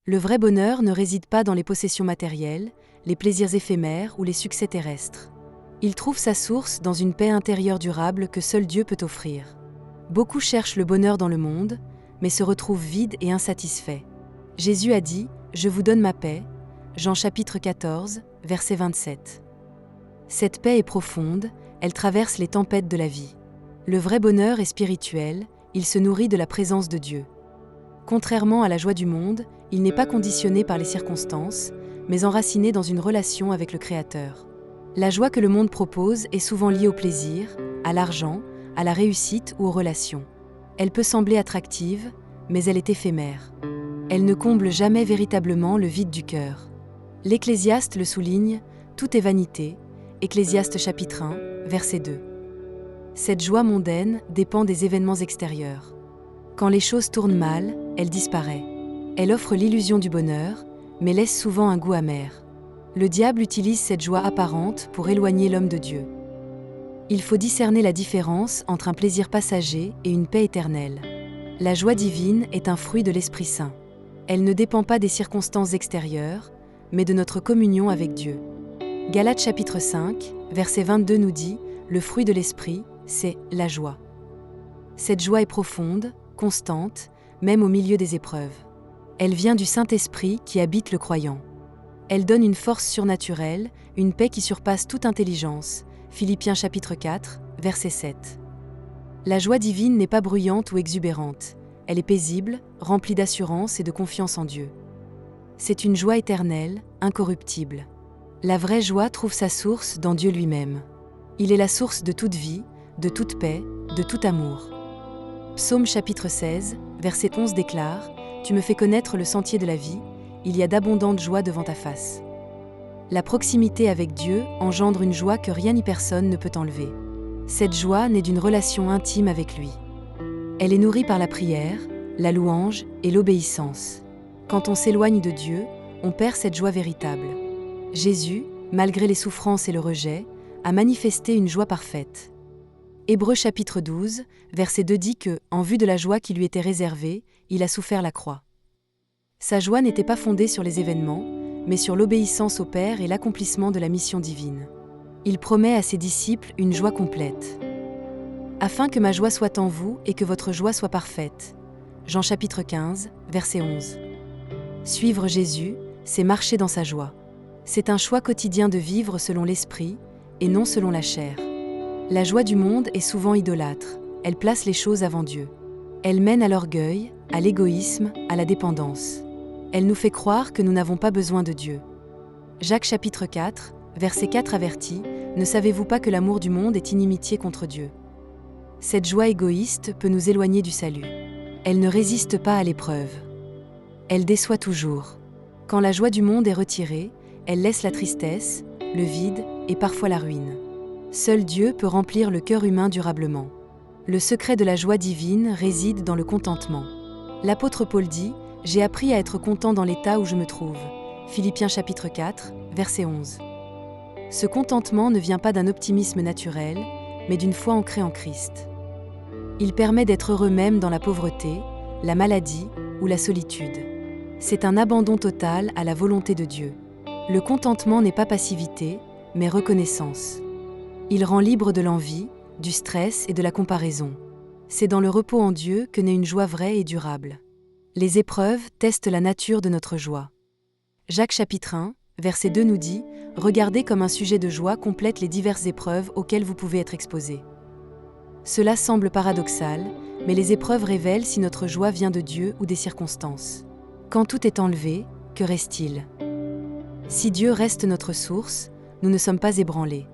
Le vrai bonheur ne réside pas dans les possessions matérielles, les plaisirs éphémères ou les succès terrestres. Il trouve sa source dans une paix intérieure durable que seul Dieu peut offrir. Beaucoup cherchent le bonheur dans le monde, mais se retrouvent vides et insatisfaits. Jésus a dit « Je vous donne ma paix », Jean chapitre 14, verset 27. Cette paix est profonde, elle traverse les tempêtes de la vie. Le vrai bonheur est spirituel, il se nourrit de la présence de Dieu. Contrairement à la joie du monde, il n'est pas conditionné par les circonstances, mais enraciné dans une relation avec le Créateur. La joie que le monde propose est souvent liée au plaisir, à l'argent, à la réussite ou aux relations. Elle peut sembler attractive, mais elle est éphémère. Elle ne comble jamais véritablement le vide du cœur. L'Ecclésiaste le souligne, « Tout est vanité », Ecclésiaste chapitre 1, verset 2. Cette joie mondaine dépend des événements extérieurs. Quand les choses tournent mal, elle disparaît. Elle offre l'illusion du bonheur, mais laisse souvent un goût amer. Le diable utilise cette joie apparente pour éloigner l'homme de Dieu. Il faut discerner la différence entre un plaisir passager et une paix éternelle. La joie divine est un fruit de l'Esprit Saint. Elle ne dépend pas des circonstances extérieures, mais de notre communion avec Dieu. Galates chapitre 5, verset 22 nous dit « Le fruit de l'Esprit, c'est la joie ». Cette joie est profonde, constante, même au milieu des épreuves. Elle vient du Saint-Esprit qui habite le croyant. Elle donne une force surnaturelle, une paix qui surpasse toute intelligence. Philippiens chapitre 4, verset 7. La joie divine n'est pas bruyante ou exubérante. Elle est paisible, remplie d'assurance et de confiance en Dieu. C'est une joie éternelle, incorruptible. La vraie joie trouve sa source dans Dieu lui-même. Il est la source de toute vie, de toute paix, de tout amour. Psaume chapitre 16, verset 11 déclare « Tu me fais connaître le sentier de la vie, il y a d'abondantes joies devant ta face. » La proximité avec Dieu engendre une joie que rien ni personne ne peut enlever. Cette joie naît d'une relation intime avec lui. Elle est nourrie par la prière, la louange et l'obéissance. Quand on s'éloigne de Dieu, on perd cette joie véritable. Jésus, malgré les souffrances et le rejet, a manifesté une joie parfaite. Hébreux chapitre 12, verset 2 dit que, en vue de la joie qui lui était réservée, il a souffert la croix. Sa joie n'était pas fondée sur les événements, mais sur l'obéissance au Père et l'accomplissement de la mission divine. Il promet à ses disciples une joie complète. Afin que ma joie soit en vous et que votre joie soit parfaite. Jean chapitre 15, verset 11. Suivre Jésus, c'est marcher dans sa joie. C'est un choix quotidien de vivre selon l'esprit et non selon la chair. La joie du monde est souvent idolâtre, elle place les choses avant Dieu. Elle mène à l'orgueil, à l'égoïsme, à la dépendance. Elle nous fait croire que nous n'avons pas besoin de Dieu. Jacques chapitre 4, verset 4 avertit « Ne savez-vous pas que l'amour du monde est inimitié contre Dieu ?» Cette joie égoïste peut nous éloigner du salut. Elle ne résiste pas à l'épreuve. Elle déçoit toujours. Quand la joie du monde est retirée, elle laisse la tristesse, le vide et parfois la ruine. Seul Dieu peut remplir le cœur humain durablement. Le secret de la joie divine réside dans le contentement. L'apôtre Paul dit « J'ai appris à être content dans l'état où je me trouve » Philippiens chapitre 4, verset 11. Ce contentement ne vient pas d'un optimisme naturel, mais d'une foi ancrée en Christ. Il permet d'être heureux même dans la pauvreté, la maladie ou la solitude. C'est un abandon total à la volonté de Dieu. Le contentement n'est pas passivité, mais reconnaissance. Il rend libre de l'envie, du stress et de la comparaison. C'est dans le repos en Dieu que naît une joie vraie et durable. Les épreuves testent la nature de notre joie. Jacques chapitre 1, verset 2 nous dit « Regardez comme un sujet de joie complète les diverses épreuves auxquelles vous pouvez être exposés. » Cela semble paradoxal, mais les épreuves révèlent si notre joie vient de Dieu ou des circonstances. Quand tout est enlevé, que reste-t-il ? Si Dieu reste notre source, nous ne sommes pas ébranlés.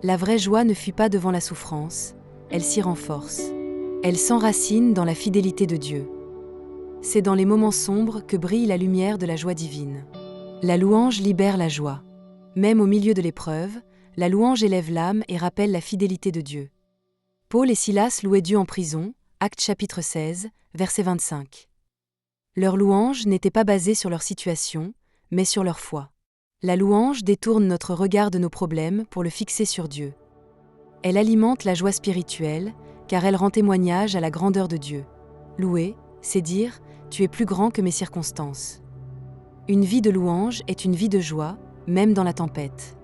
La vraie joie ne fuit pas devant la souffrance, elle s'y renforce. Elle s'enracine dans la fidélité de Dieu. C'est dans les moments sombres que brille la lumière de la joie divine. La louange libère la joie. Même au milieu de l'épreuve, la louange élève l'âme et rappelle la fidélité de Dieu. Paul et Silas louaient Dieu en prison, Actes chapitre 16, verset 25. Leur louange n'était pas basée sur leur situation, mais sur leur foi. La louange détourne notre regard de nos problèmes pour le fixer sur Dieu. Elle alimente la joie spirituelle, car elle rend témoignage à la grandeur de Dieu. Louer, c'est dire « Tu es plus grand que mes circonstances ». Une vie de louange est une vie de joie, même dans la tempête.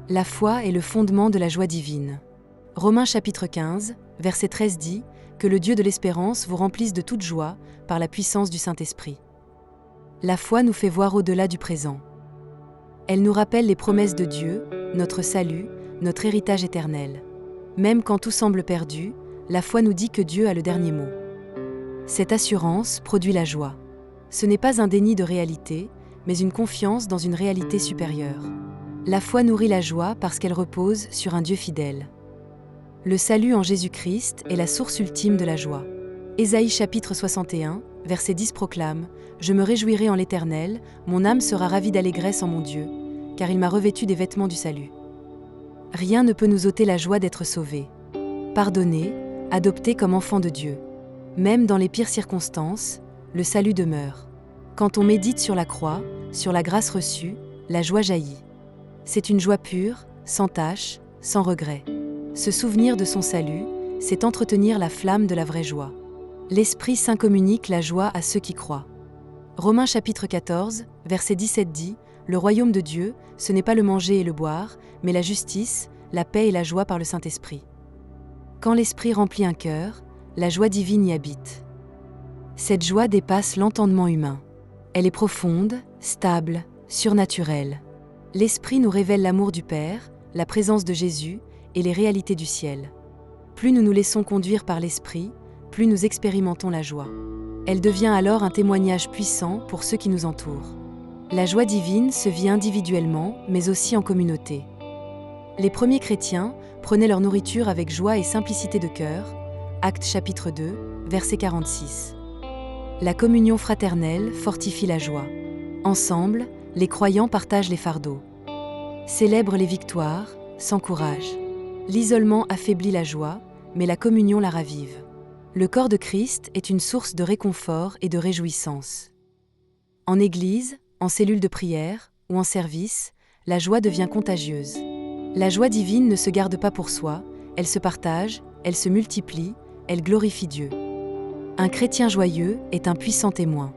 La foi est le fondement de la joie divine. Romains chapitre 15, verset 13 dit « Que le Dieu de l'espérance vous remplisse de toute joie par la puissance du Saint-Esprit ». La foi nous fait voir au-delà du présent. Elle nous rappelle les promesses de Dieu, notre salut, notre héritage éternel. Même quand tout semble perdu, la foi nous dit que Dieu a le dernier mot. Cette assurance produit la joie. Ce n'est pas un déni de réalité, mais une confiance dans une réalité supérieure. La foi nourrit la joie parce qu'elle repose sur un Dieu fidèle. Le salut en Jésus-Christ est la source ultime de la joie. Ésaïe chapitre 61, verset 10 proclame « Je me réjouirai en l'Éternel, mon âme sera ravie d'allégresse en mon Dieu, car il m'a revêtu des vêtements du salut. » Rien ne peut nous ôter la joie d'être sauvés. Pardonnés, adoptés comme enfants de Dieu. Même dans les pires circonstances, le salut demeure. Quand on médite sur la croix, sur la grâce reçue, la joie jaillit. C'est une joie pure, sans tache, sans regret. Se souvenir de son salut, c'est entretenir la flamme de la vraie joie. L'Esprit Saint communique la joie à ceux qui croient. Romains chapitre 14, verset 17 dit « Le royaume de Dieu, ce n'est pas le manger et le boire, mais la justice, la paix et la joie par le Saint-Esprit. » Quand l'Esprit remplit un cœur, la joie divine y habite. Cette joie dépasse l'entendement humain. Elle est profonde, stable, surnaturelle. L'Esprit nous révèle l'amour du Père, la présence de Jésus et les réalités du ciel. Plus nous nous laissons conduire par l'Esprit, plus nous expérimentons la joie. Elle devient alors un témoignage puissant pour ceux qui nous entourent. La joie divine se vit individuellement, mais aussi en communauté. Les premiers chrétiens prenaient leur nourriture avec joie et simplicité de cœur, Actes chapitre 2, verset 46. La communion fraternelle fortifie la joie. Ensemble, les croyants partagent les fardeaux. Célèbrent les victoires, s'encouragent. L'isolement affaiblit la joie, mais la communion la ravive. Le corps de Christ est une source de réconfort et de réjouissance. En église, en cellule de prière ou en service, la joie devient contagieuse. La joie divine ne se garde pas pour soi, elle se partage, elle se multiplie, elle glorifie Dieu. Un chrétien joyeux est un puissant témoin.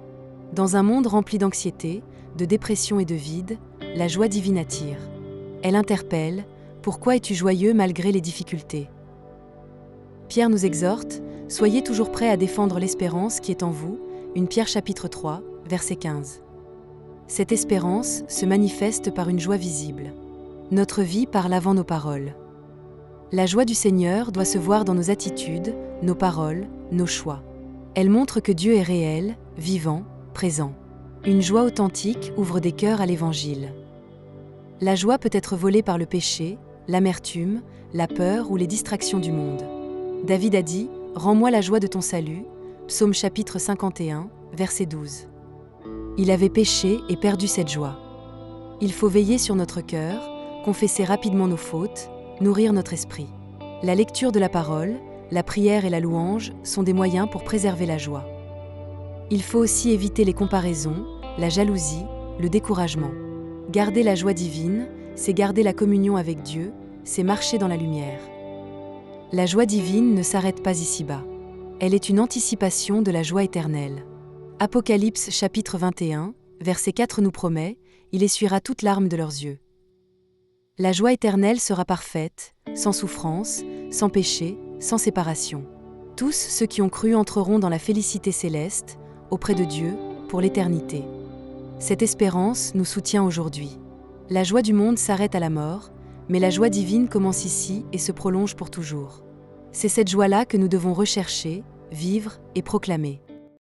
Dans un monde rempli d'anxiété, de dépression et de vide, la joie divine attire. Elle interpelle « Pourquoi es-tu joyeux malgré les difficultés ?» Pierre nous exhorte « Soyez toujours prêts à défendre l'espérance qui est en vous » 1 Pierre chapitre 3, verset 15. Cette espérance se manifeste par une joie visible. Notre vie parle avant nos paroles. La joie du Seigneur doit se voir dans nos attitudes, nos paroles, nos choix. Elle montre que Dieu est réel, vivant, présent. Une joie authentique ouvre des cœurs à l'Évangile. La joie peut être volée par le péché, l'amertume, la peur ou les distractions du monde. David a dit « Rends-moi la joie de ton salut » Psaume chapitre 51, verset 12. Il avait péché et perdu cette joie. Il faut veiller sur notre cœur, confesser rapidement nos fautes, nourrir notre esprit. La lecture de la parole, la prière et la louange sont des moyens pour préserver la joie. Il faut aussi éviter les comparaisons, la jalousie, le découragement. Garder la joie divine, c'est garder la communion avec Dieu, c'est marcher dans la lumière. La joie divine ne s'arrête pas ici-bas. Elle est une anticipation de la joie éternelle. Apocalypse chapitre 21, verset 4 nous promet « Il essuiera toute larme de leurs yeux ». La joie éternelle sera parfaite, sans souffrance, sans péché, sans séparation. Tous ceux qui ont cru entreront dans la félicité céleste, auprès de Dieu, pour l'éternité. Cette espérance nous soutient aujourd'hui. La joie du monde s'arrête à la mort, mais la joie divine commence ici et se prolonge pour toujours. C'est cette joie-là que nous devons rechercher, vivre et proclamer.